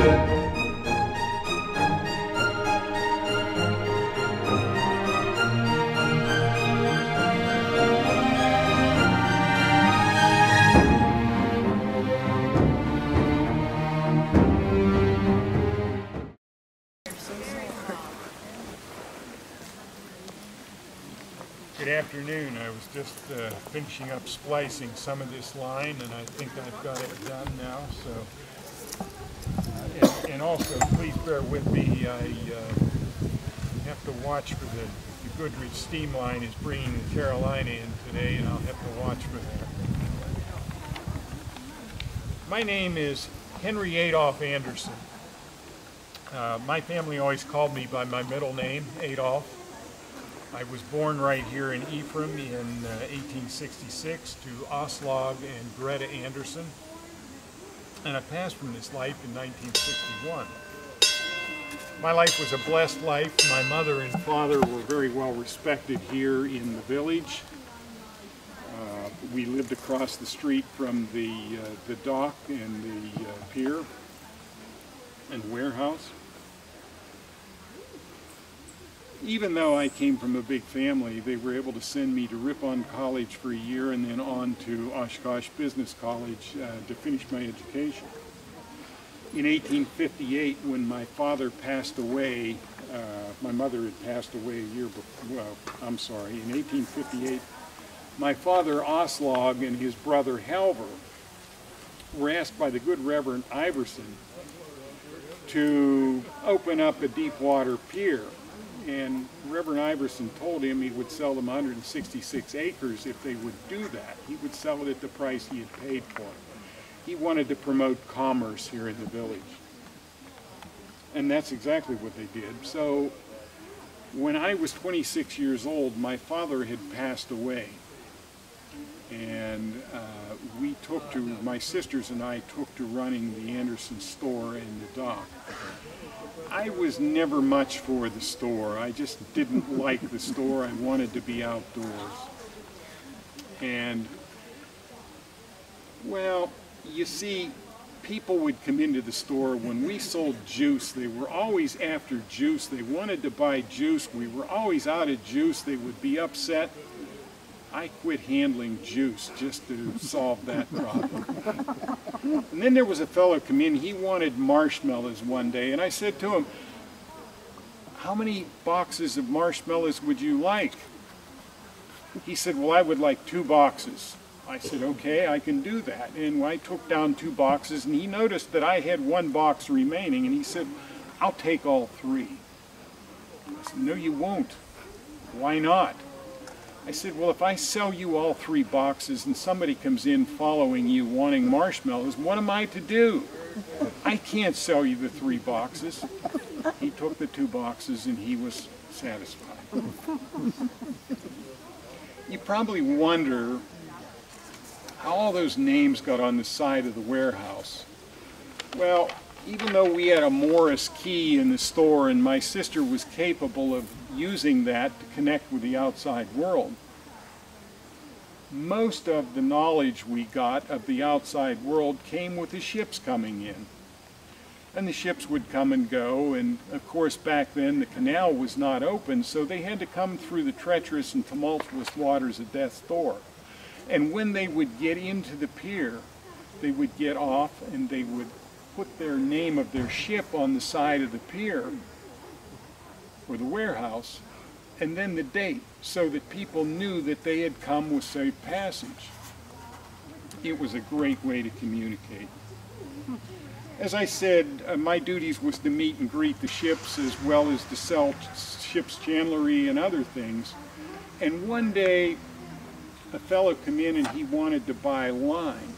Good afternoon. I was just finishing up splicing some of this line, and I think I've got it done now. So, and also, please bear with me. I have to watch for the Goodrich steam line is bringing the Carolina in today, and I'll have to watch for that. My name is Henry Adolph Anderson. My family always called me by my middle name, Adolph. I was born right here in Ephraim in 1866 to Oslog and Greta Anderson, and I passed from this life in 1961. My life was a blessed life. My mother and father were very well respected here in the village. We lived across the street from the dock and the pier and warehouse. Even though I came from a big family, they were able to send me to Ripon College for a year and then on to Oshkosh Business College to finish my education. In 1858, when my father passed away, my mother had passed away a year before, well, I'm sorry, in 1858, my father Oslog and his brother Halver were asked by the good Reverend Iverson to open up a deep water pier. And Reverend Iverson told him he would sell them 166 acres if they would do that. He would sell it at the price he had paid for it. He wanted to promote commerce here in the village. And that's exactly what they did. So when I was 26 years old, my father had passed away. And my sisters and I took to running the Anderson store and the dock. I was never much for the store. I just didn't like the store. I wanted to be outdoors. And, well, you see, people would come into the store. When we sold juice, they were always after juice. They wanted to buy juice. We were always out of juice. They would be upset. I quit handling juice just to solve that problem. And then there was a fellow come in, he wanted marshmallows one day, and I said to him, "How many boxes of marshmallows would you like?" He said, "Well, I would like 2 boxes. I said, "Okay, I can do that." And I took down 2 boxes, and he noticed that I had 1 box remaining, and he said, "I'll take all 3. I said, "No, you won't." "Why not?" I said, "Well, if I sell you all 3 boxes and somebody comes in following you wanting marshmallows, what am I to do? I can't sell you the 3 boxes." He took the 2 boxes and he was satisfied. You probably wonder how all those names got on the side of the warehouse. Well, even though we had a Morris key in the store and my sister was capable of using that to connect with the outside world, most of the knowledge we got of the outside world came with the ships coming in. And the ships would come and go, and of course back then the canal was not open, so they had to come through the treacherous and tumultuous waters of Death's Door. And when they would get into the pier, they would get off and they would put their name of their ship on the side of the pier or the warehouse, and then the date, so that people knew that they had come with safe passage. It was a great way to communicate. As I said, my duties was to meet and greet the ships as well as to sell ship's chandlery and other things. And one day, a fellow came in and he wanted to buy line.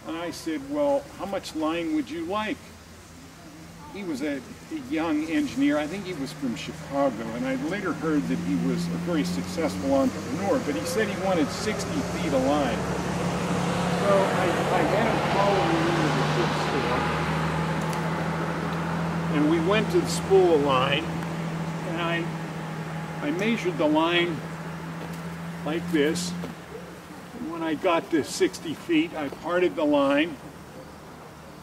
And I said, "Well, how much line would you like?" He was a young engineer. I think he was from Chicago, and I later heard that he was a very successful entrepreneur, but he said he wanted 60 feet of line. So I had him follow me into the ship store, and we went to the spool of line, and I measured the line like this. And when I got to 60 feet, I parted the line,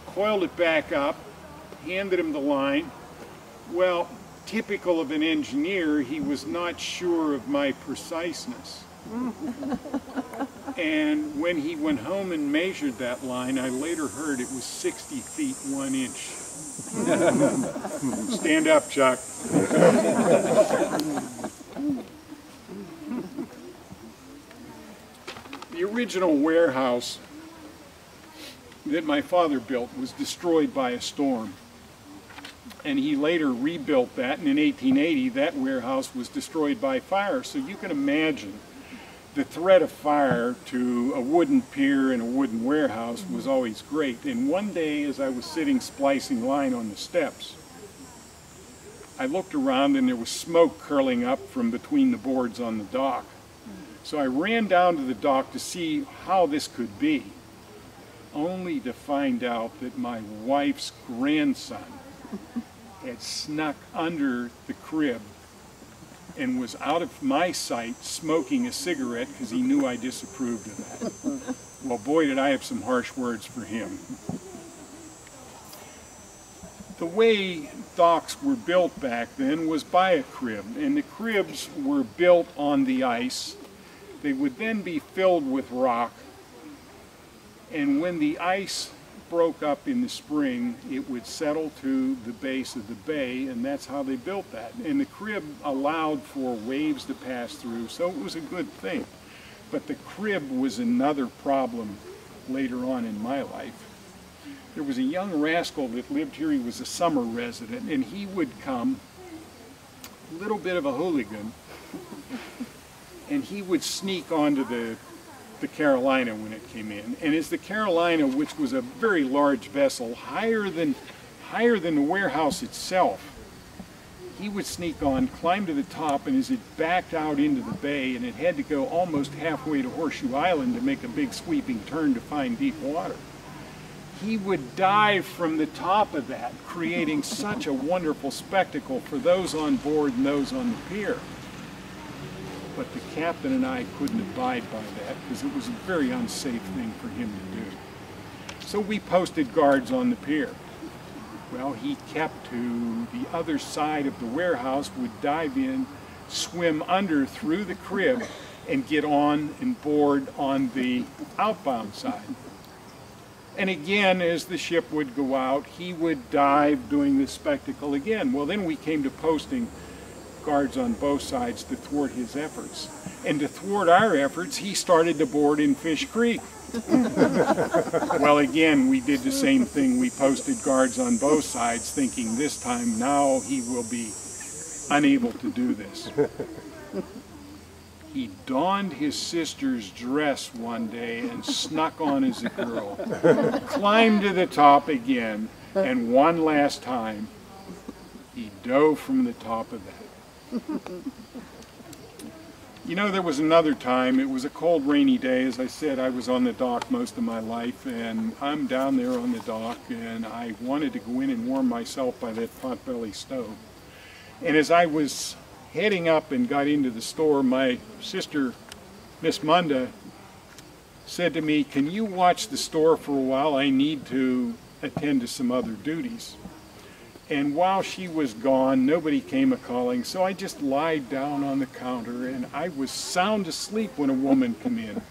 coiled it back up, handed him the line. Well, typical of an engineer, he was not sure of my preciseness. And when he went home and measured that line, I later heard it was 60 feet 1 inch. Stand up, Chuck. The original warehouse that my father built was destroyed by a storm. And he later rebuilt that, and in 1880 that warehouse was destroyed by fire. So you can imagine the threat of fire to a wooden pier and a wooden warehouse was always great. And one day as I was sitting splicing line on the steps, I looked around and there was smoke curling up from between the boards on the dock. So I ran down to the dock to see how this could be, only to find out that my wife's grandson had snuck under the crib and was out of my sight smoking a cigarette because he knew I disapproved of that. Well, boy, did I have some harsh words for him. The way docks were built back then was by a crib, and the cribs were built on the ice. They would then be filled with rock, and when the ice broke up in the spring, it would settle to the base of the bay, and that's how they built that. And the crib allowed for waves to pass through, so it was a good thing. But the crib was another problem later on in my life. There was a young rascal that lived here. He was a summer resident, and he would come, a little bit of a hooligan, and he would sneak onto the Carolina when it came in. And as the Carolina, which was a very large vessel, higher than the warehouse itself, he would sneak on, climb to the top, and as it backed out into the bay, and it had to go almost halfway to Horseshoe Island to make a big sweeping turn to find deep water, he would dive from the top of that, creating such a wonderful spectacle for those on board and those on the pier. But the captain and I couldn't abide by that because it was a very unsafe thing for him to do. So we posted guards on the pier. Well, he kept to the other side of the warehouse, would dive in, swim under through the crib, and get on and board on the outbound side. And again, as the ship would go out, he would dive doing this spectacle again. Well, then we came to posting guards on both sides to thwart his efforts. And to thwart our efforts, he started to board in Fish Creek. Well, again, we did the same thing. We posted guards on both sides, thinking this time now he will be unable to do this. He donned his sister's dress one day and snuck on as a girl, climbed to the top again, and one last time, he dove from the top of that. You know, there was another time, it was a cold, rainy day. As I said, I was on the dock most of my life, and I'm down there on the dock, and I wanted to go in and warm myself by that potbelly stove. And as I was heading up and got into the store, my sister, Miss Munda, said to me, "Can you watch the store for a while? I need to attend to some other duties." And while she was gone, nobody came a-calling, so I just lied down on the counter, and I was sound asleep when a woman came in.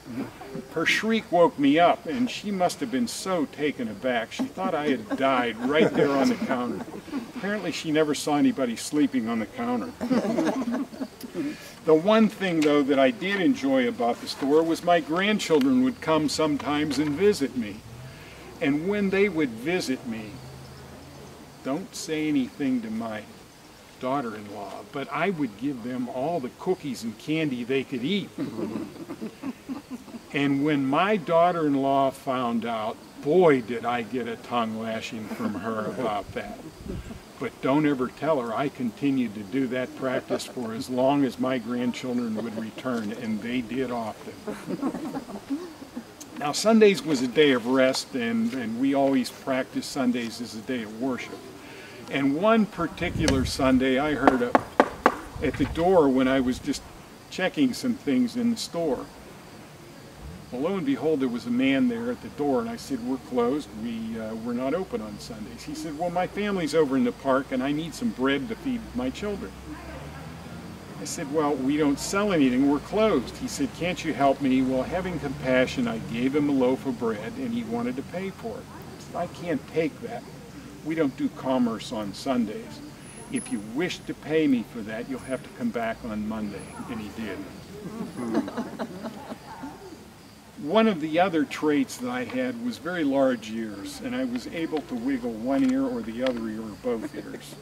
Her shriek woke me up, and she must have been so taken aback. She thought I had died right there on the counter. Apparently she never saw anybody sleeping on the counter. The one thing, though, that I did enjoy about the store was my grandchildren would come sometimes and visit me. And when they would visit me, don't say anything to my daughter-in-law, but I would give them all the cookies and candy they could eat. And when my daughter-in-law found out, boy, did I get a tongue lashing from her about that. But don't ever tell her I continued to do that practice for as long as my grandchildren would return, and they did often. Now, Sundays was a day of rest, and we always practiced Sundays as a day of worship. And one particular Sunday, I heard at the door when I was just checking some things in the store, Well, lo and behold, there was a man there at the door, and I said, we're closed, we're not open on Sundays. He said, well, my family's over in the park and I need some bread to feed my children. I said, well, we don't sell anything, we're closed. He said, can't you help me? Well, having compassion, I gave him a loaf of bread and he wanted to pay for it. I said, I can't take that. We don't do commerce on Sundays. If you wish to pay me for that, you'll have to come back on Monday. And he did. One of the other traits that I had was very large ears, and I was able to wiggle one ear or the other ear or both ears.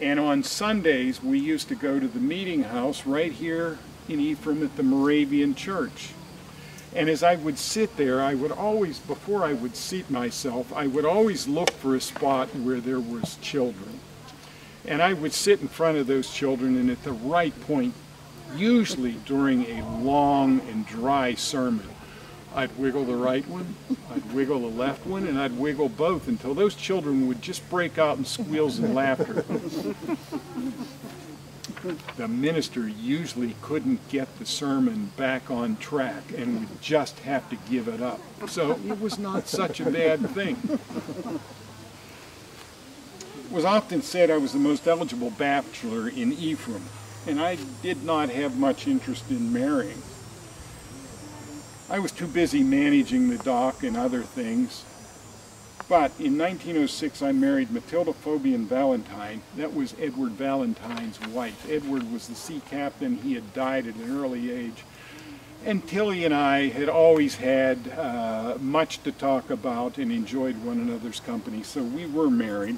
And on Sundays, we used to go to the meeting house right here in Ephraim at the Moravian Church. And as I would sit there, I would always, before I would seat myself, I would always look for a spot where there was children. And I would sit in front of those children, and at the right point, usually during a long and dry sermon, I'd wiggle the right one, I'd wiggle the left one, and I'd wiggle both until those children would just break out in squeals and laughter. The minister usually couldn't get the sermon back on track and would just have to give it up. So it was not such a bad thing. It was often said I was the most eligible bachelor in Ephraim, and I did not have much interest in marrying. I was too busy managing the dock and other things. But in 1906, I married Matilda Valentine. That was Edward Valentine's wife. Edward was the sea captain. He had died at an early age. And Tilly and I had always had much to talk about and enjoyed one another's company, so we were married.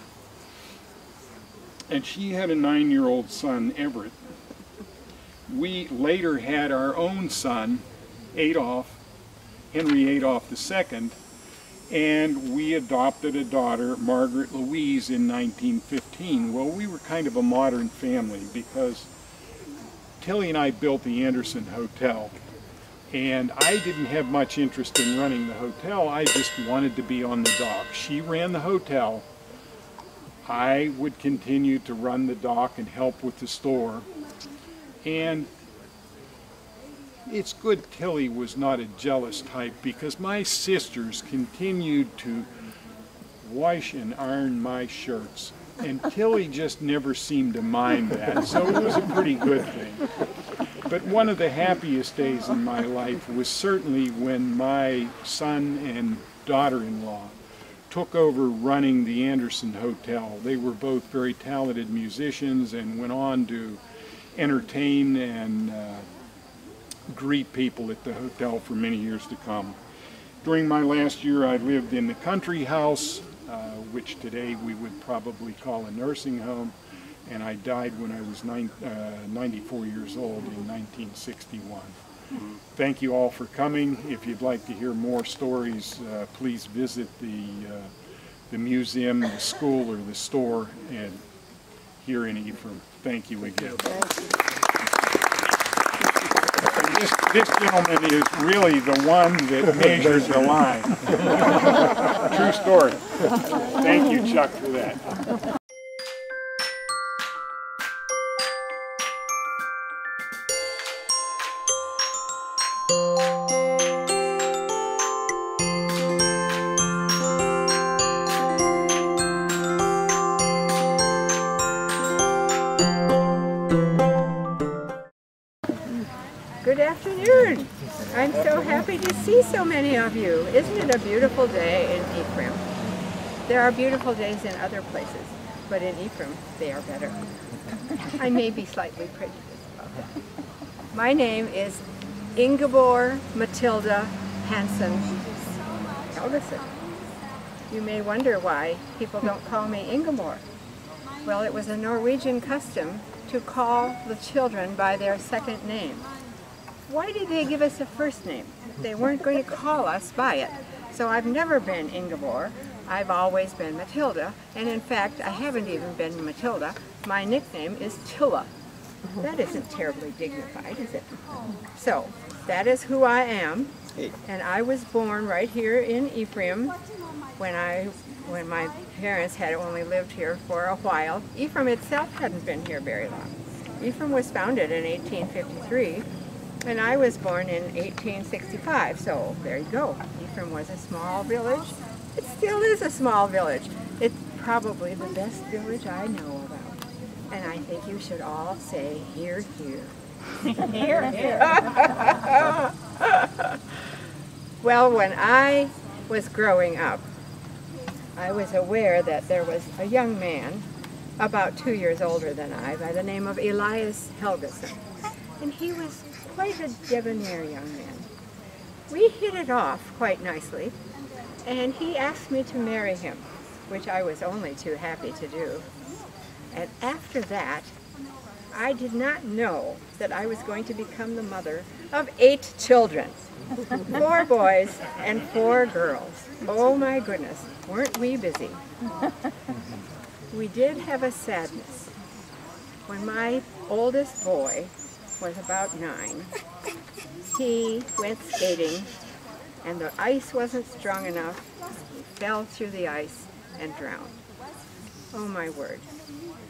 And she had a 9-year-old son, Everett. We later had our own son, Adolph, Henry Adolph II, and we adopted a daughter, Margaret Louise, in 1915. Well, we were kind of a modern family because Tilly and I built the Anderson Hotel, and I didn't have much interest in running the hotel. I just wanted to be on the dock. She ran the hotel. I would continue to run the dock and help with the store. And it's good Tilly was not a jealous type, because my sisters continued to wash and iron my shirts, and Tilly just never seemed to mind that, so it was a pretty good thing. But one of the happiest days in my life was certainly when my son and daughter-in-law took over running the Anderson Hotel. They were both very talented musicians and went on to entertain and greet people at the hotel for many years to come. During my last year, I lived in the country house, which today we would probably call a nursing home, and I died when I was 94 years old in 1961. Thank you all for coming. If you'd like to hear more stories, please visit the museum, the school, or the store and here in Ephraim. Thank you again. This gentleman is really the one that measures the line. True story. Thank you, Chuck, for that. Good afternoon. I'm so happy to see so many of you. Isn't it a beautiful day in Ephraim? There are beautiful days in other places, but in Ephraim they are better. I may be slightly prejudiced about that. My name is Ingeborg Matilda Helgeson. You may wonder why people don't call me Ingeborg. Well, it was a Norwegian custom to call the children by their second name. Why did they give us a first name? They weren't going to call us by it. So I've never been Ingeborg. I've always been Matilda, and in fact, I haven't even been Matilda. My nickname is Tilla. That isn't terribly dignified, is it? So, that is who I am, and I was born right here in Ephraim when my parents had only lived here for a while. Ephraim itself hadn't been here very long. Ephraim was founded in 1853 And I was born in 1865, so there you go. Ephraim was a small village. It still is a small village. It's probably the best village I know about. And I think you should all say, hear, hear. Hear, hear. Well, when I was growing up, I was aware that there was a young man about 2 years older than I by the name of Ephraim Helgeson. And he was quite a debonair young man. We hit it off quite nicely, and he asked me to marry him, which I was only too happy to do. And after that, I did not know that I was going to become the mother of 8 children, 4 boys and 4 girls. Oh my goodness, weren't we busy? We did have a sadness. When my oldest boy was about 9, he went skating and the ice wasn't strong enough. He fell through the ice and drowned. Oh my word,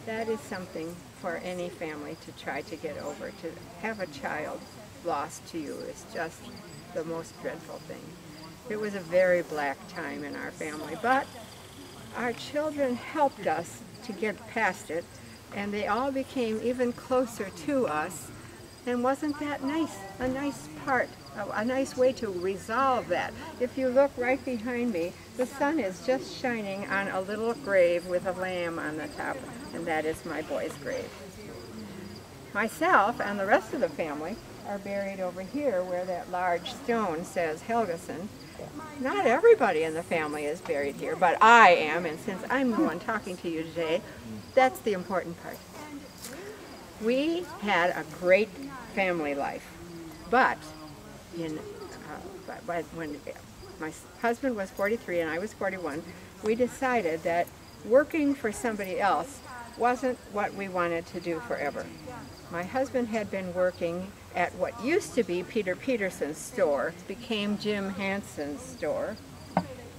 that is something for any family to try to get over. To have a child lost to you is just the most dreadful thing. It was a very black time in our family, but our children helped us to get past it, and they all became even closer to us. And wasn't that nice? A nice way to resolve that. If you look right behind me, the sun is just shining on a little grave with a lamb on the top, and that is my boy's grave. Myself and the rest of the family are buried over here where that large stone says Helgeson. Not everybody in the family is buried here, but I am, and since I'm the one talking to you today, that's the important part. We had a great family life, but when my husband was 43 and I was 41, we decided that working for somebody else wasn't what we wanted to do forever. My husband had been working at what used to be Peter Peterson's store, became Jim Hanson's store,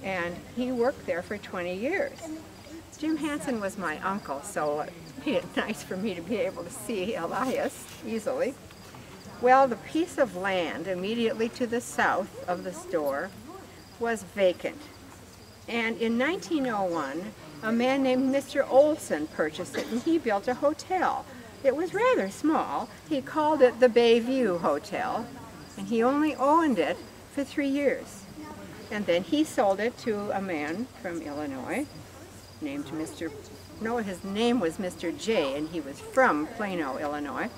and he worked there for 20 years. Jim Hanson was my uncle, so it made it nice for me to be able to see Elias easily. Well, the piece of land immediately to the south of the store was vacant. And in 1901, a man named Mr. Olson purchased it, and he built a hotel. It was rather small. He called it the Bayview Hotel, and he only owned it for 3 years. And then he sold it to a man from Illinois named his name was Mr. J, and he was from Plano, Illinois.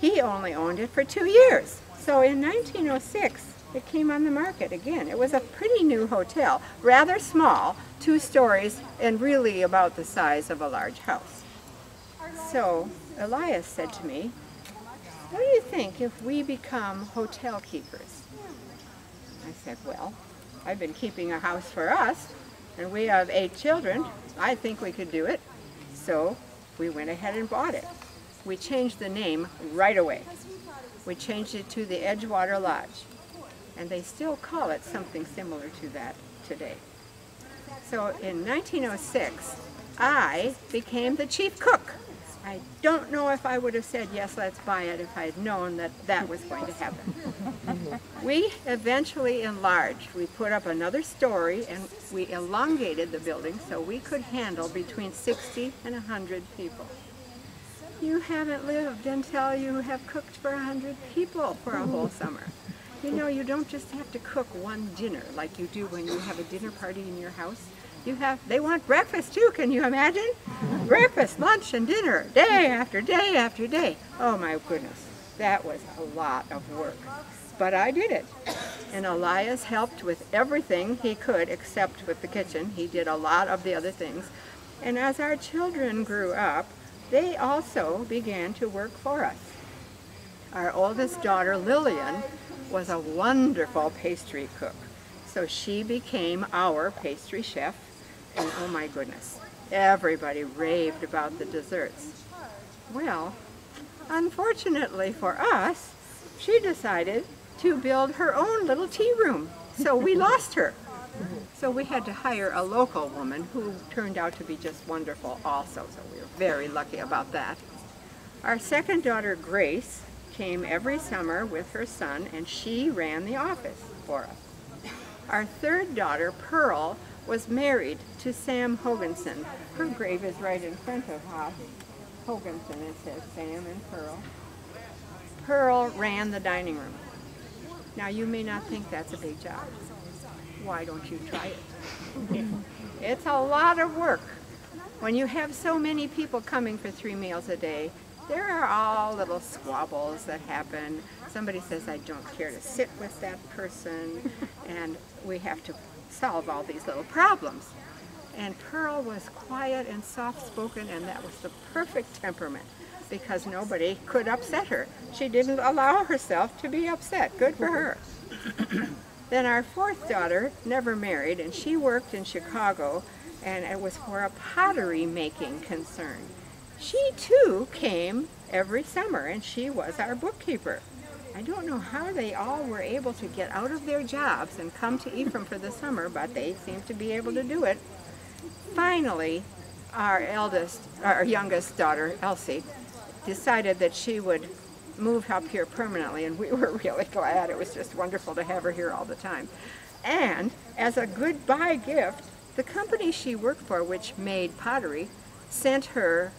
He only owned it for 2 years. So in 1906, it came on the market again. It was a pretty new hotel, rather small, 2 stories, and really about the size of a large house. So Elias said to me, "What do you think if we become hotel keepers?" I said, "Well, I've been keeping a house for us, and we have 8 children. I think we could do it." So we went ahead and bought it. We changed the name right away. We changed it to the Edgewater Lodge, and they still call it something similar to that today. So in 1906, I became the chief cook. I don't know if I would have said, "Yes, let's buy it," if I had known that that was going to happen. We eventually enlarged. We put up another story, and we elongated the building so we could handle between 60 and 100 people. You haven't lived until you have cooked for 100 people for a whole summer. You know, you don't just have to cook one dinner like you do when you have a dinner party in your house. They want breakfast too, can you imagine? Breakfast, lunch, and dinner, day after day after day. Oh my goodness, that was a lot of work. But I did it. And Elias helped with everything he could except with the kitchen. He did a lot of the other things. And as our children grew up, they also began to work for us. Our oldest daughter, Lillian, was a wonderful pastry cook. So she became our pastry chef. And oh my goodness, everybody raved about the desserts. Well, unfortunately for us, she decided to build her own little tea room. So we lost her. So we had to hire a local woman who turned out to be just wonderful also. So we were very lucky about that. Our second daughter, Grace, came every summer with her son, and she ran the office for us. Our third daughter, Pearl, was married to Sam Helgeson. Her grave is right in front of Helgeson. It says Sam and Pearl. Pearl ran the dining room. Now, you may not think that's a big job. Why don't you try it? It's a lot of work. When you have so many people coming for 3 meals a day, there are all little squabbles that happen. Somebody says, I don't care to sit with that person, and we have to solve all these little problems. And Pearl was quiet and soft-spoken, and that was the perfect temperament, because nobody could upset her. She didn't allow herself to be upset. Good for her. Then our fourth daughter never married, and she worked in Chicago, and it was for a pottery making concern. She too came every summer, and she was our bookkeeper. I don't know how they all were able to get out of their jobs and come to Ephraim for the summer, but they seemed to be able to do it. Finally, our youngest daughter, Elsie, decided that she would move up here permanently, and we were really glad. It was just wonderful to have her here all the time. And as a goodbye gift, the company she worked for, which made pottery, sent her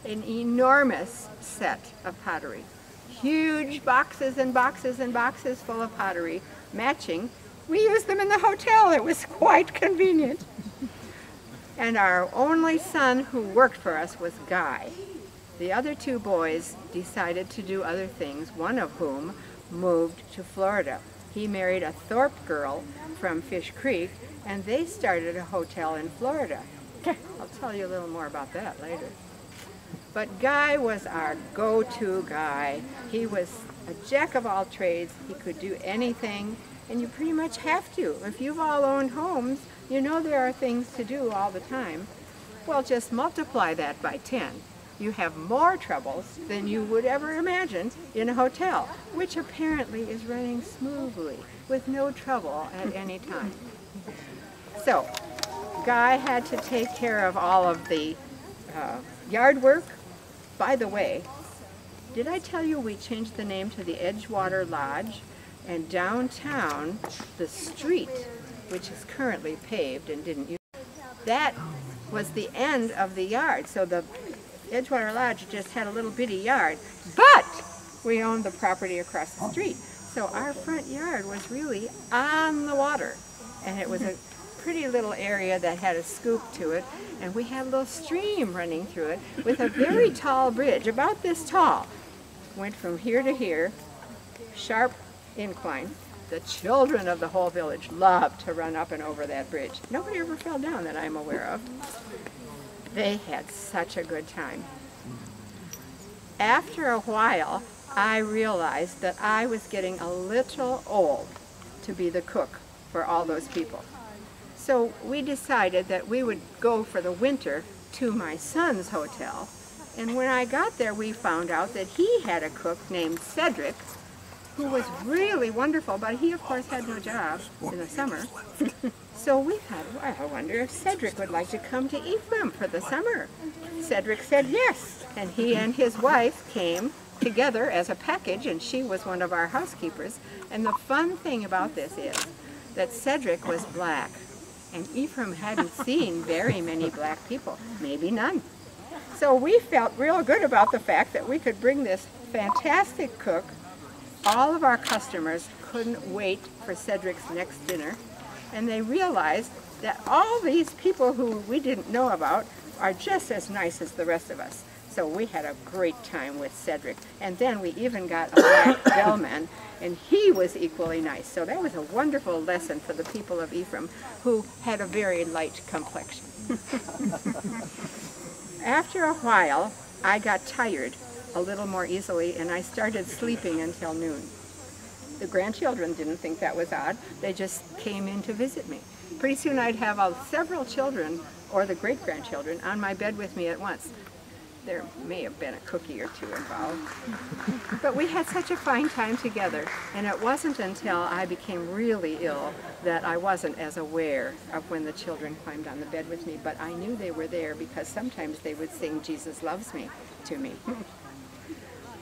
an enormous set of pottery. Huge boxes and boxes and boxes full of pottery, matching. We used them in the hotel. It was quite convenient. And our only son who worked for us was Guy. The other 2 boys decided to do other things, one of whom moved to Florida. He married a Thorpe girl from Fish Creek, and they started a hotel in Florida. I'll tell you a little more about that later. But Guy was our go-to guy. He was a jack of all trades. He could do anything, and you pretty much have to. If you've all owned homes, you know there are things to do all the time. Well, just multiply that by 10. You have more troubles than you would ever imagine in a hotel, which apparently is running smoothly with no trouble at any time. So, Guy had to take care of all of the yard work. By the way, did I tell you we changed the name to the Edgewater Lodge? And downtown, the street, which is currently paved and didn't use, that was the end of the yard. So the Edgewater Lodge just had a little bitty yard, but we owned the property across the street. So our front yard was really on the water, and it was a pretty little area that had a scoop to it, and we had a little stream running through it with a very tall bridge, about this tall. Went from here to here, sharp incline. The children of the whole village loved to run up and over that bridge. Nobody ever fell down that I'm aware of. They had such a good time. After a while, I realized that I was getting a little old to be the cook for all those people. So we decided that we would go for the winter to my son's hotel. And when I got there, we found out that he had a cook named Cedric, who was really wonderful, but he, of course, had no job in the summer. So we thought, well, I wonder if Cedric would like to come to Ephraim for the summer. Cedric said yes, and he and his wife came together as a package, and she was one of our housekeepers. And the fun thing about this is that Cedric was black, and Ephraim hadn't seen very many black people, maybe none. So we felt real good about the fact that we could bring this fantastic cook. All of our customers couldn't wait for Cedric's next dinner, and they realized that all these people who we didn't know about are just as nice as the rest of us. So we had a great time with Cedric, and then we even got a black bellman, and he was equally nice. So that was a wonderful lesson for the people of Ephraim, who had a very light complexion. After a while, I got tired a little more easily, and I started sleeping until noon. The grandchildren didn't think that was odd. They just came in to visit me. Pretty soon I'd have several children, or the great-grandchildren, on my bed with me at once. There may have been a cookie or 2 involved. But we had such a fine time together, and it wasn't until I became really ill that I wasn't as aware of when the children climbed on the bed with me, but I knew they were there because sometimes they would sing "Jesus Loves Me" to me.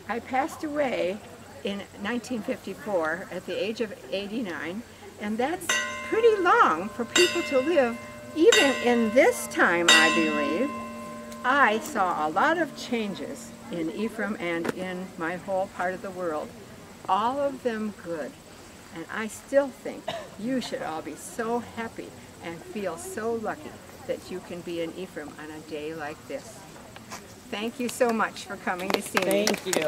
I passed away in 1954 at the age of 89, and that's pretty long for people to live. Even in this time, I believe, I saw a lot of changes in Ephraim and in my whole part of the world, all of them good. And I still think you should all be so happy and feel so lucky that you can be in Ephraim on a day like this. Thank you so much for coming to see me. Thank you.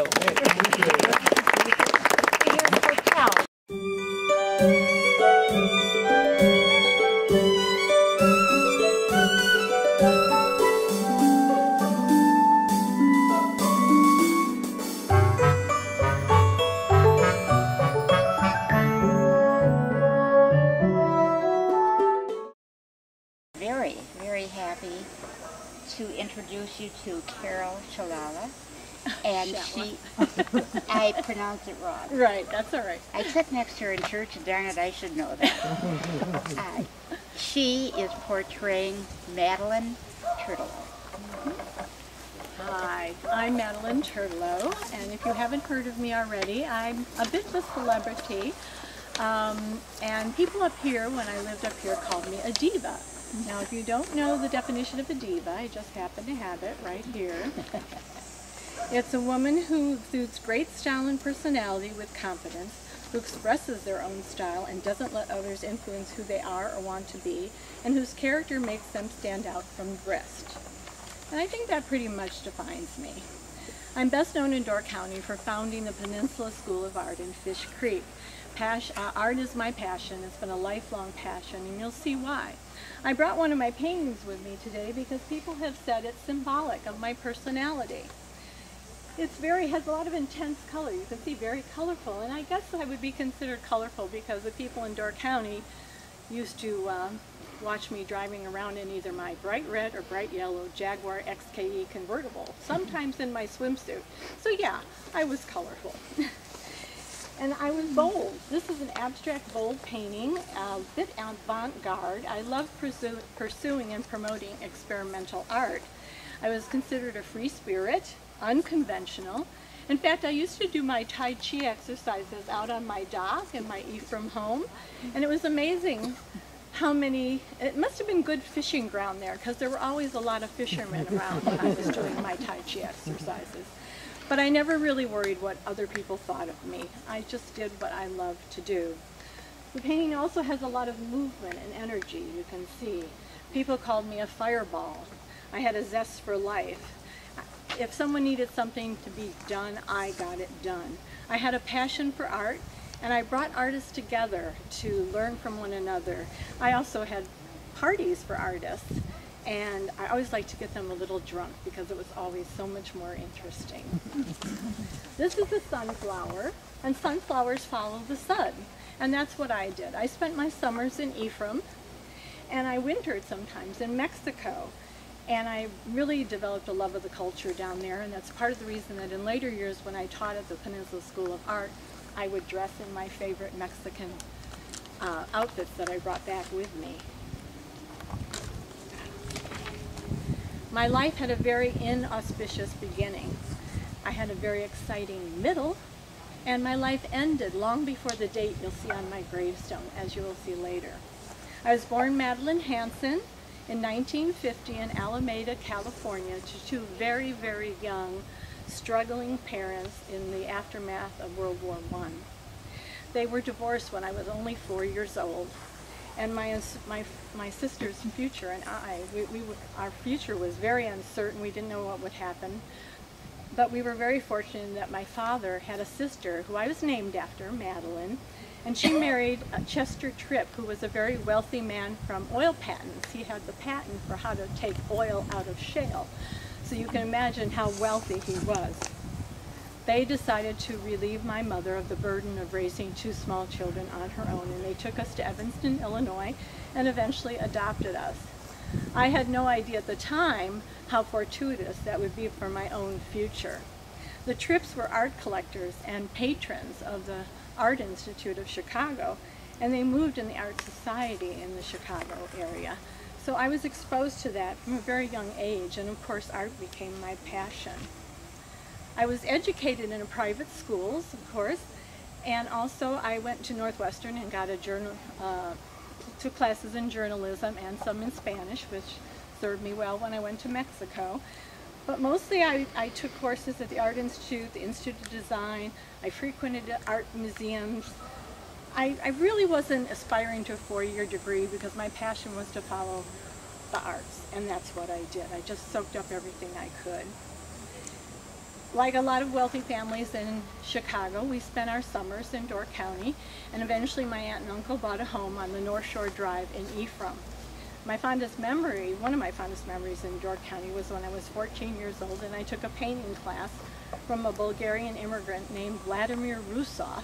Very happy to introduce you to Schalla, and I pronounced it wrong. Right, that's all right. I sit next to her in church, and darn it, I should know that. She is portraying Madeline Tourtelot. Hi, I'm Madeline Tourtelot, and if you haven't heard of me already, I'm a bit of a celebrity. And people up here, when I lived up here, called me a diva. Now, if you don't know the definition of a diva, I just happen to have it right here. It's a woman who exudes great style and personality with confidence, who expresses their own style and doesn't let others influence who they are or want to be, and whose character makes them stand out from the rest. And I think that pretty much defines me. I'm best known in Door County for founding the Peninsula School of Art in Fish Creek. Art is my passion. It's been a lifelong passion, and you'll see why. I brought one of my paintings with me today because people have said it's symbolic of my personality. It's has a lot of intense color. You can see very colorful, and I guess I would be considered colorful because the people in Door County used to watch me driving around in either my bright red or bright yellow Jaguar XKE convertible, sometimes in my swimsuit. So yeah, I was colorful. And I was bold. This is an abstract bold painting, a bit avant-garde. I love pursuing and promoting experimental art. I was considered a free spirit, unconventional. In fact, I used to do my Tai Chi exercises out on my dock in my Ephraim home, and it was amazing how many, it must have been good fishing ground there because there were always a lot of fishermen around when I was doing my Tai Chi exercises. But I never really worried what other people thought of me. I just did what I loved to do. The painting also has a lot of movement and energy, you can see. People called me a fireball. I had a zest for life. If someone needed something to be done, I got it done. I had a passion for art, and I brought artists together to learn from one another. I also had parties for artists, and I always like to get them a little drunk because it was always so much more interesting. This is a sunflower, and sunflowers follow the sun, and that's what I did. I spent my summers in Ephraim, and I wintered sometimes in Mexico, and I really developed a love of the culture down there, and that's part of the reason that in later years when I taught at the Peninsula School of Art, I would dress in my favorite Mexican outfits that I brought back with me. My life had a very inauspicious beginning. I had a very exciting middle, and my life ended long before the date you'll see on my gravestone, as you will see later. I was born Madeline Hanson in 1950 in Alameda, California, to two very, very young, struggling parents in the aftermath of World War I. They were divorced when I was only 4 years old. And my sister's future and our future was very uncertain. We didn't know what would happen. But we were very fortunate that my father had a sister who I was named after, Madeline, and she married Chester Tripp, who was a very wealthy man from oil patents. He had the patent for how to take oil out of shale. So you can imagine how wealthy he was. They decided to relieve my mother of the burden of raising two small children on her own, and they took us to Evanston, Illinois, and eventually adopted us. I had no idea at the time how fortuitous that would be for my own future. The Tripps were art collectors and patrons of the Art Institute of Chicago, and they moved in the Art Society in the Chicago area. So I was exposed to that from a very young age, and of course art became my passion. I was educated in private schools, of course, and also I went to Northwestern and got a took classes in journalism and some in Spanish, which served me well when I went to Mexico. But mostly I took courses at the Art Institute, the Institute of Design. I frequented art museums. I really wasn't aspiring to a four-year degree because my passion was to follow the arts, and that's what I did. I just soaked up everything I could. Like a lot of wealthy families in Chicago, we spent our summers in Door County, and eventually my aunt and uncle bought a home on the North Shore Drive in Ephraim. My fondest memory, one of my fondest memories in Door County was when I was 14 years old and I took a painting class from a Bulgarian immigrant named Vladimir Rusov,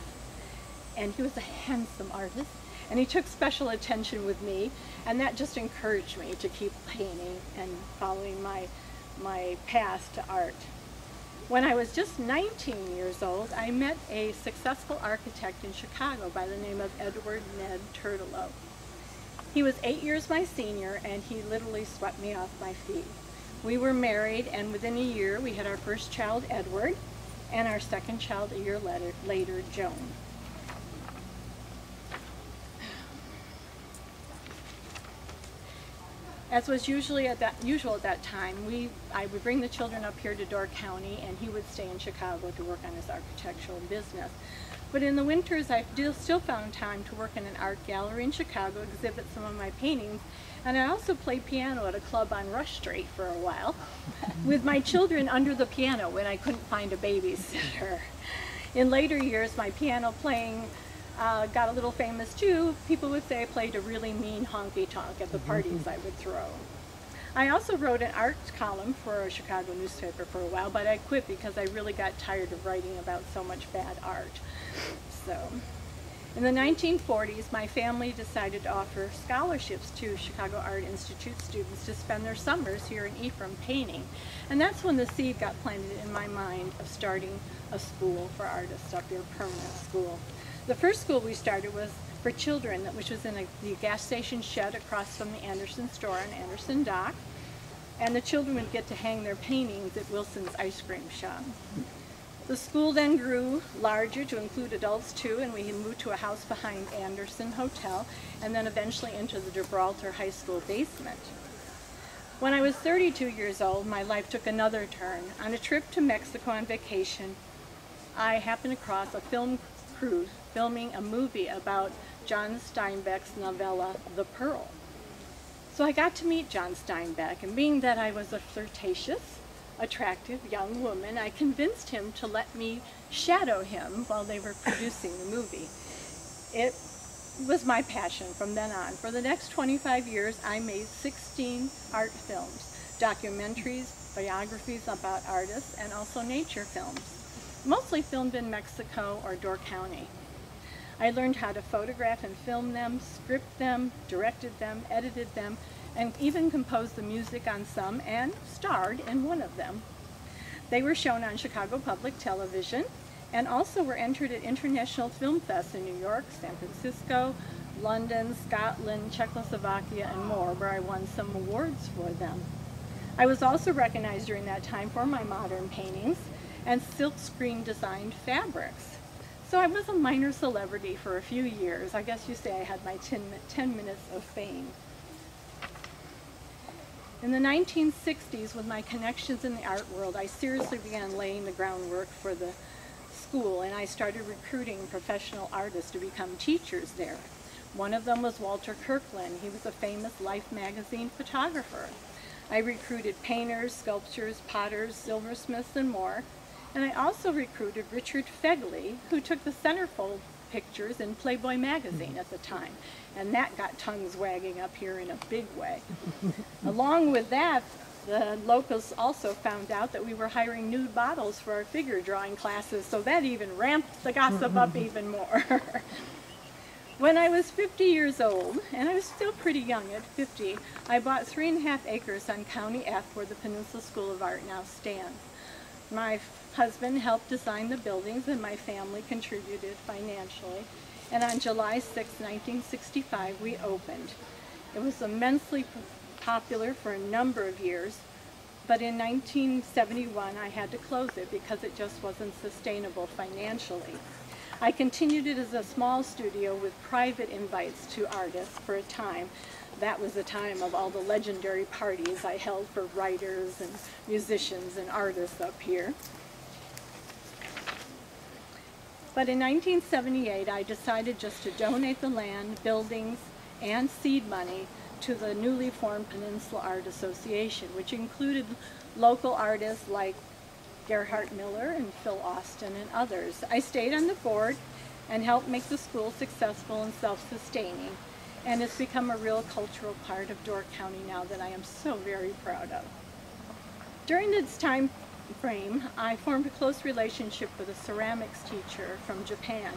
and he was a handsome artist, and he took special attention with me, and that just encouraged me to keep painting and following my path to art. When I was just 19 years old, I met a successful architect in Chicago by the name of Edward Ned Tourtelot. He was 8 years my senior, and he literally swept me off my feet. We were married, and within a year we had our first child, Edward, and our second child a year later, Joan. As was usual at that time, I would bring the children up here to Door County, and he would stay in Chicago to work on his architectural business. But in the winters, I still found time to work in an art gallery in Chicago, exhibit some of my paintings, and I also played piano at a club on Rush Street for a while, with my children under the piano when I couldn't find a babysitter. In later years, my piano playing got a little famous too. People would say I played a really mean honky-tonk at the parties I would throw. I also wrote an art column for a Chicago newspaper for a while, but I quit because I really got tired of writing about so much bad art. So, in the 1940s, my family decided to offer scholarships to Chicago Art Institute students to spend their summers here in Ephraim painting. And that's when the seed got planted in my mind of starting a school for artists up here, a permanent school. The first school we started was for children, which was in the gas station shed across from the Anderson store on Anderson Dock. And the children would get to hang their paintings at Wilson's ice cream shop. The school then grew larger to include adults too, and we moved to a house behind Anderson Hotel, and then eventually into the Gibraltar High School basement. When I was 32 years old, my life took another turn. On a trip to Mexico on vacation, I happened across a film crew filming a movie about John Steinbeck's novella, The Pearl. So I got to meet John Steinbeck, and being that I was a flirtatious, attractive young woman, I convinced him to let me shadow him while they were producing the movie. It was my passion from then on. For the next 25 years, I made 16 art films, documentaries, biographies about artists, and also nature films, mostly filmed in Mexico or Door County. I learned how to photograph and film them, script them, directed them, edited them, and even composed the music on some and starred in one of them. They were shown on Chicago Public Television and also were entered at international film fests in New York, San Francisco, London, Scotland, Czechoslovakia, and more, where I won some awards for them. I was also recognized during that time for my modern paintings and silkscreen designed fabrics. So I was a minor celebrity for a few years. I guess you say I had my 10 minutes of fame. In the 1960s, with my connections in the art world, I seriously began laying the groundwork for the school, and I started recruiting professional artists to become teachers there. One of them was Walter Kirkland. He was a famous Life magazine photographer. I recruited painters, sculptors, potters, silversmiths, and more. And I also recruited Richard Fegley, who took the centerfold pictures in Playboy magazine at the time. And that got tongues wagging up here in a big way. Along with that, the locals also found out that we were hiring nude models for our figure drawing classes, so that even ramped the gossip up even more. When I was 50 years old, and I was still pretty young at 50, I bought 3.5 acres on County F where the Peninsula School of Art now stands. My husband helped design the buildings and my family contributed financially. And on July 6, 1965, we opened. It was immensely popular for a number of years. But in 1971, I had to close it because it just wasn't sustainable financially. I continued it as a small studio with private invites to artists for a time. That was the time of all the legendary parties I held for writers and musicians and artists up here. But in 1978, I decided just to donate the land, buildings, and seed money to the newly formed Peninsula Art Association, which included local artists like Gerhard Miller and Phil Austin and others. I stayed on the board and helped make the school successful and self-sustaining, and it's become a real cultural part of Door County now that I am so very proud of. During this time frame, I formed a close relationship with a ceramics teacher from Japan,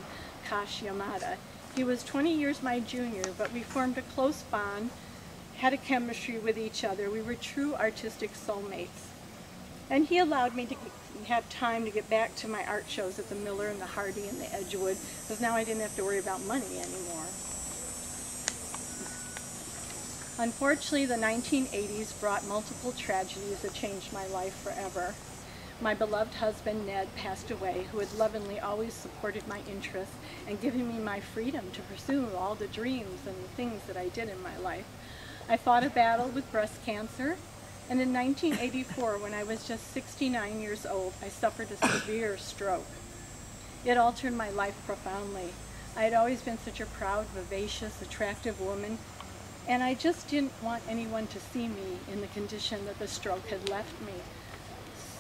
Kash Yamada. He was 20 years my junior, but we formed a close bond, had a chemistry with each other. We were true artistic soulmates. And he allowed me to have time to get back to my art shows at the Miller and the Hardy and the Edgewood, because now I didn't have to worry about money anymore. Unfortunately, the 1980s brought multiple tragedies that changed my life forever. My beloved husband, Ned, passed away, who had lovingly always supported my interests and given me my freedom to pursue all the dreams and the things that I did in my life. I fought a battle with breast cancer, and in 1984, when I was just 69 years old, I suffered a severe stroke. It altered my life profoundly. I had always been such a proud, vivacious, attractive woman, and I just didn't want anyone to see me in the condition that the stroke had left me.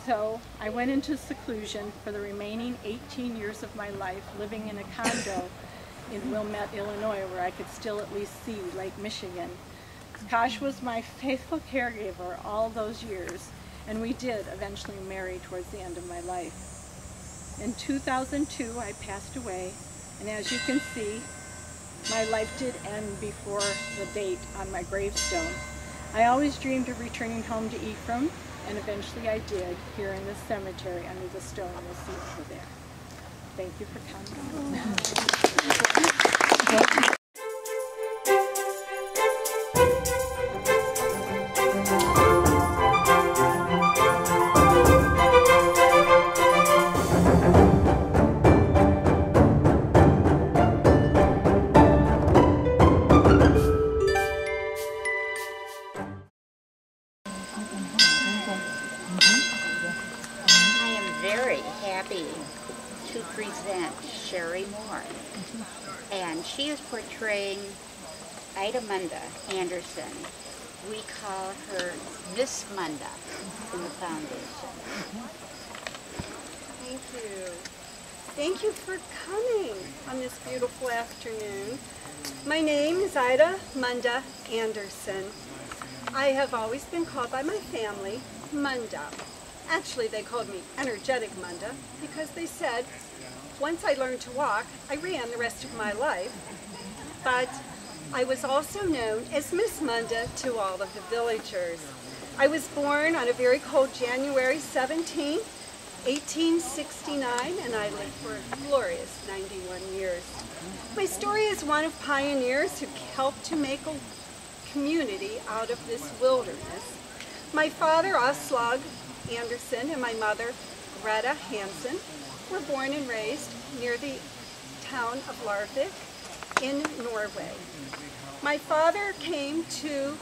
So I went into seclusion for the remaining 18 years of my life, living in a condo in Wilmette, Illinois, where I could still at least see Lake Michigan. Kash was my faithful caregiver all those years, and we did eventually marry towards the end of my life. In 2002, I passed away, and as you can see, my life did end before the date on my gravestone. I always dreamed of returning home to Ephraim, and eventually I did, here in this cemetery under the stone you'll see over there. Thank you for coming. She is portraying Munda Anderson. We call her Miss Munda in the foundation. Thank you. Thank you for coming on this beautiful afternoon. My name is Munda Anderson. I have always been called by my family Munda. Actually, they called me Energetic Munda because they said once I learned to walk, I ran the rest of my life. But I was also known as Miss Munda to all of the villagers. I was born on a very cold January 17, 1869, and I lived for a glorious 91 years. My story is one of pioneers who helped to make a community out of this wilderness. My father, Adolph Anderson, and my mother, Greta Hansen, were born and raised near the town of Larvik in Norway. My father came to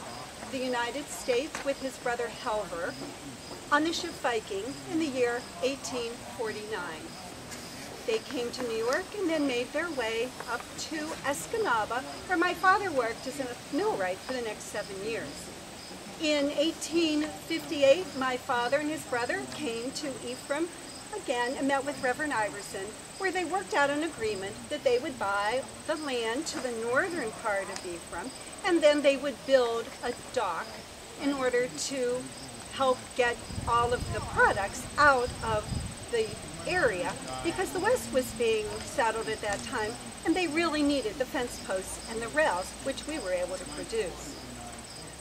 the United States with his brother Helver on the ship Viking in the year 1849. They came to New York and then made their way up to Escanaba, where my father worked as a millwright for the next 7 years. In 1858, my father and his brother came to Ephraim again and met with Reverend Iverson, where they worked out an agreement that they would buy the land to the northern part of Ephraim, and then they would build a dock in order to help get all of the products out of the area, because the West was being settled at that time, and they really needed the fence posts and the rails, which we were able to produce.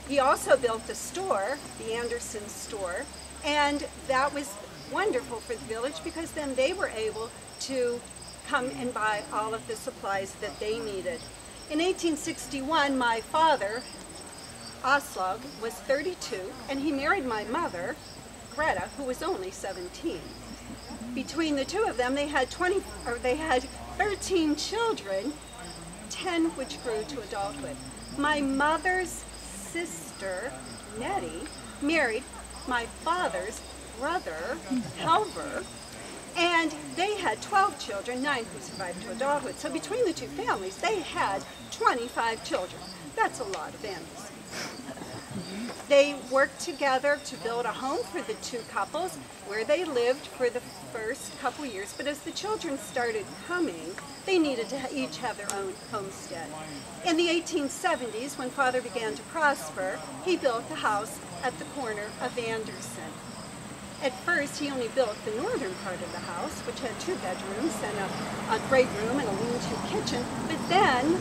He also built the store, the Anderson store, and that was wonderful for the village because then they were able to come and buy all of the supplies that they needed. In 1861, my father, Aslog, was 32, and he married my mother, Greta, who was only 17. Between the two of them, they had 13 children, 10 which grew to adulthood. My mother's sister, Nettie, married my father's brother, Halver, and they had 12 children, 9 who survived to adulthood. So between the two families, they had 25 children. That's a lot of Andersons. They worked together to build a home for the two couples where they lived for the first couple years, but as the children started coming, they needed to each have their own homestead. In the 1870s, when Father began to prosper, he built the house at the corner of Anderson. At first, he only built the northern part of the house, which had 2 bedrooms and a great room and a lean-to kitchen, but then,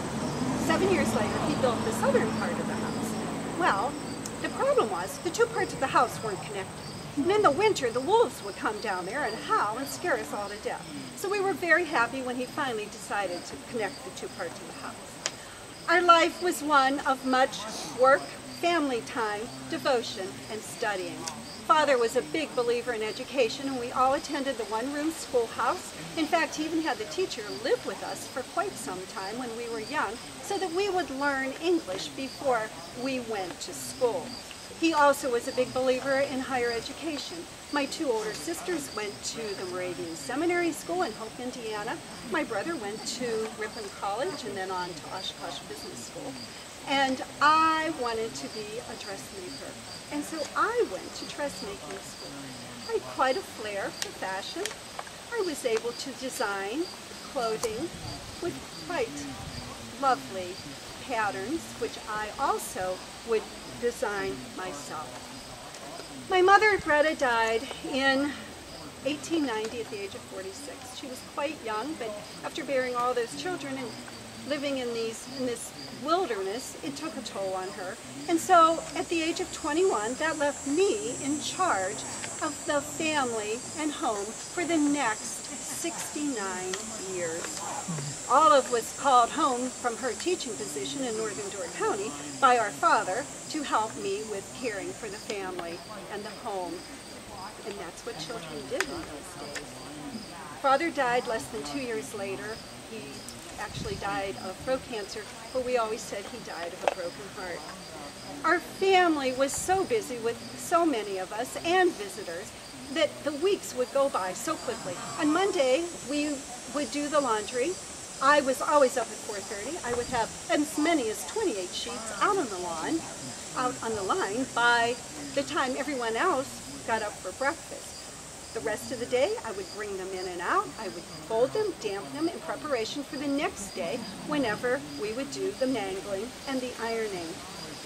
7 years later, he built the southern part of the house. Well, the problem was the 2 parts of the house weren't connected. And in the winter, the wolves would come down there and howl and scare us all to death. So we were very happy when he finally decided to connect the 2 parts of the house. Our life was one of much work, family time, devotion, and studying. Father was a big believer in education, and we all attended the one-room schoolhouse. In fact, he even had the teacher live with us for quite some time when we were young, so that we would learn English before we went to school. He also was a big believer in higher education. My 2 older sisters went to the Moravian Seminary School in Hope, Indiana. My brother went to Ripon College and then on to Oshkosh Business School. And I wanted to be a dressmaker. And so I went to dressmaking school. I had quite a flair for fashion. I was able to design clothing with quite lovely patterns, which I also would design myself. My mother, Greta, died in 1890 at the age of 46. She was quite young, but after bearing all those children and living in this wilderness, it took a toll on her. And so at the age of 21, that left me in charge of the family and home for the next 69 years. Olive was called home from her teaching position in northern Door County by our father to help me with caring for the family and the home. And that's what children did in those days. Father died less than 2 years later. He actually died of throat cancer, but we always said he died of a broken heart. Our family was so busy with so many of us and visitors that the weeks would go by so quickly. On Monday, we would do the laundry. I was always up at 4:30. I would have as many as 28 sheets out on the line by the time everyone else got up for breakfast. The rest of the day, I would bring them in and out. I would fold them, damp them in preparation for the next day whenever we would do the mangling and the ironing.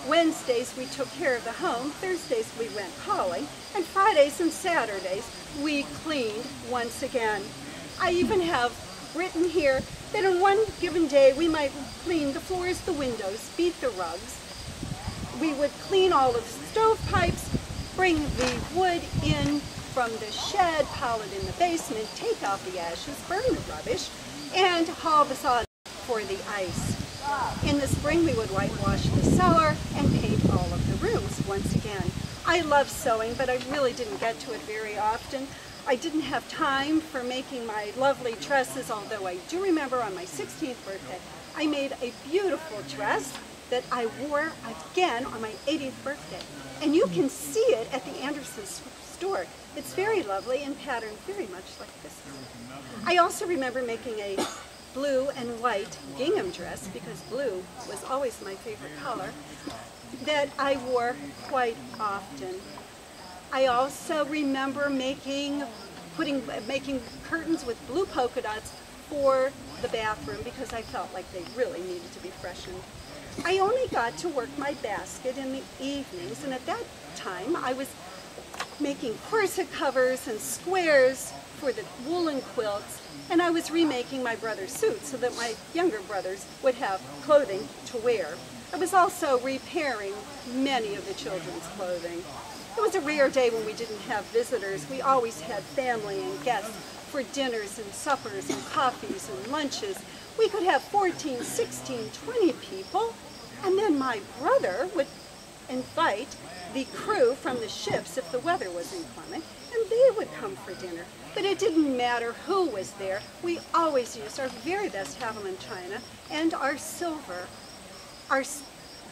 Wednesdays, we took care of the home. Thursdays, we went calling. And Fridays and Saturdays, we cleaned once again. I even have written here that on one given day, we might clean the floors, the windows, beat the rugs. We would clean all of the stovepipes, bring the wood in from the shed, pile it in the basement, take out the ashes, burn the rubbish, and haul the sawdust for the ice. In the spring, we would whitewash the cellar and paint all of the rooms once again. I love sewing, but I really didn't get to it very often. I didn't have time for making my lovely dresses, although I do remember on my 16th birthday, I made a beautiful dress that I wore again on my 80th birthday. And you can see it at the Anderson store. It's very lovely and patterned very much like this one. I also remember making a blue and white gingham dress, because blue was always my favorite color, that I wore quite often. I also remember making curtains with blue polka dots for the bathroom because I felt like they really needed to be freshened. I only got to work my basket in the evenings, and at that time I was making corset covers and squares for the woolen quilts, and I was remaking my brother's suits so that my younger brothers would have clothing to wear. I was also repairing many of the children's clothing. It was a rare day when we didn't have visitors. We always had family and guests for dinners and suppers and coffees and lunches. We could have 14, 16, 20 people, and then my brother would invite the crew from the ships if the weather was inclement, and they would come for dinner. But it didn't matter who was there. We always used our very best Haviland china and our silver. Our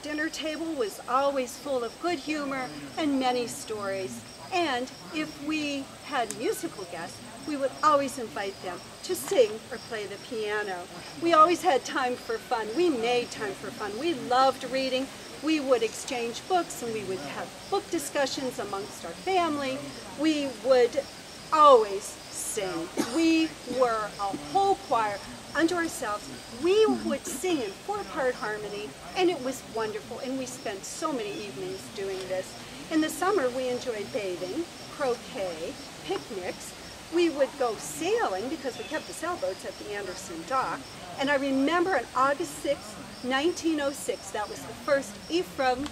dinner table was always full of good humor and many stories. And if we had musical guests, we would always invite them to sing or play the piano. We always had time for fun. We made time for fun. We loved reading. We would exchange books, and we would have book discussions amongst our family. We would always sing. We were a whole choir unto ourselves. We would sing in 4-part harmony, and it was wonderful, and we spent so many evenings doing this. In the summer, we enjoyed bathing, croquet, picnics. We would go sailing because we kept the sailboats at the Anderson dock. And I remember on August 6, 1906, that was the first Ephraim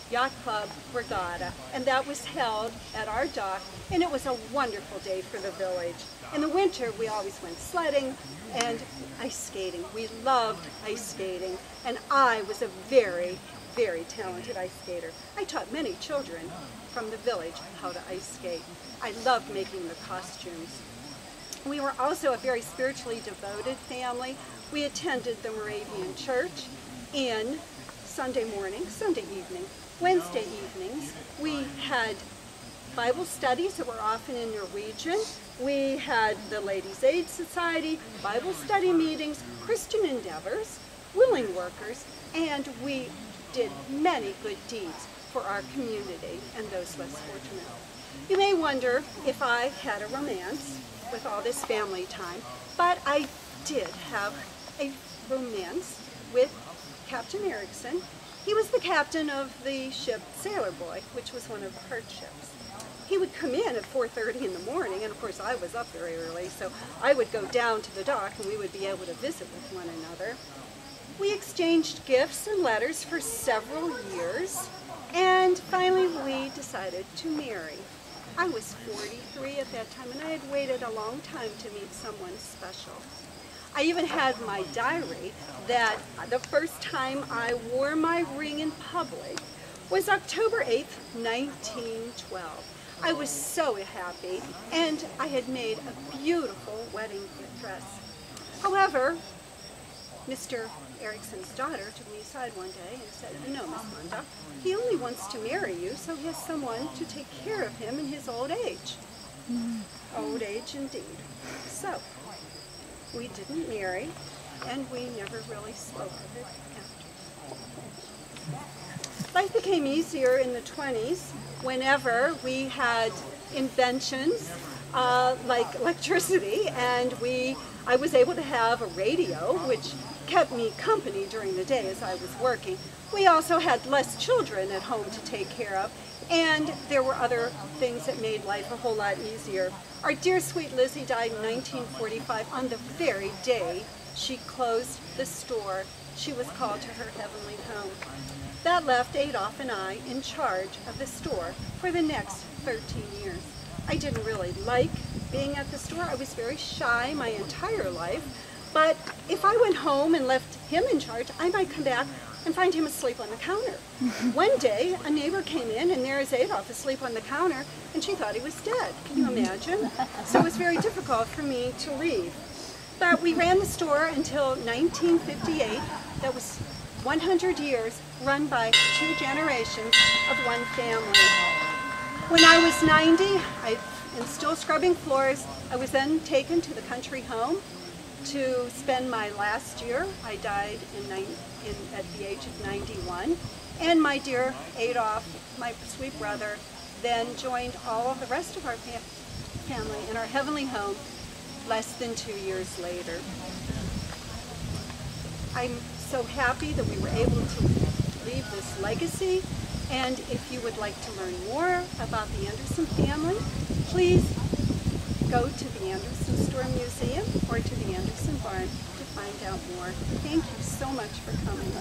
Yacht Club Regatta, and that was held at our dock, and it was a wonderful day for the village. In the winter, we always went sledding and ice skating. We loved ice skating, and I was a very, very talented ice skater. I taught many children from the village how to ice skate. I loved making the costumes. We were also a very spiritually devoted family. We attended the Moravian Church in Sunday morning, Sunday evening, Wednesday evenings. We had Bible studies that were often in Norwegian. We had the Ladies' Aid Society, Bible study meetings, Christian endeavors, willing workers, and we did many good deeds for our community and those less fortunate. You may wonder if I had a romance with all this family time, but I did have a romance with Captain Erickson. He was the captain of the ship Sailor Boy, which was one of the Hart ships. He would come in at 4:30 in the morning, and of course I was up very early, so I would go down to the dock and we would be able to visit with one another. We exchanged gifts and letters for several years, and finally we decided to marry. I was 43 at that time, and I had waited a long time to meet someone special. I even had my diary that the first time I wore my ring in public was October 8th, 1912. I was so happy, and I had made a beautiful wedding dress. However, Mr. Erickson's daughter took me aside one day and said, "You know, Miss Munda, he only wants to marry you so he has someone to take care of him in his old age." Old age indeed. So, we didn't marry, and we never really spoke of it after. Life became easier in the 20s whenever we had inventions like electricity, and I was able to have a radio, which kept me company during the day as I was working. We also had less children at home to take care of, and there were other things that made life a whole lot easier. Our dear sweet Lizzie died in 1945 on the very day she closed the store. She was called to her heavenly home. That left Adolph and I in charge of the store for the next 13 years. I didn't really like being at the store. I was very shy my entire life, but if I went home and left him in charge, I might come back and find him asleep on the counter. One day, a neighbor came in, and there is Adolph asleep on the counter, and she thought he was dead. Can you imagine? So it was very difficult for me to leave. But we ran the store until 1958. That was 100 years run by 2 generations of one family. When I was 90, and still scrubbing floors, I was then taken to the country home to spend my last year. I died at the age of 91. And my dear Adolph, my sweet brother, then joined all of the rest of our family in our heavenly home less than 2 years later. I'm so happy that we were able to leave this legacy, and if you would like to learn more about the Anderson family, please go to the Anderson Store Museum or to the Anderson Barn to find out more. Thank you so much for coming.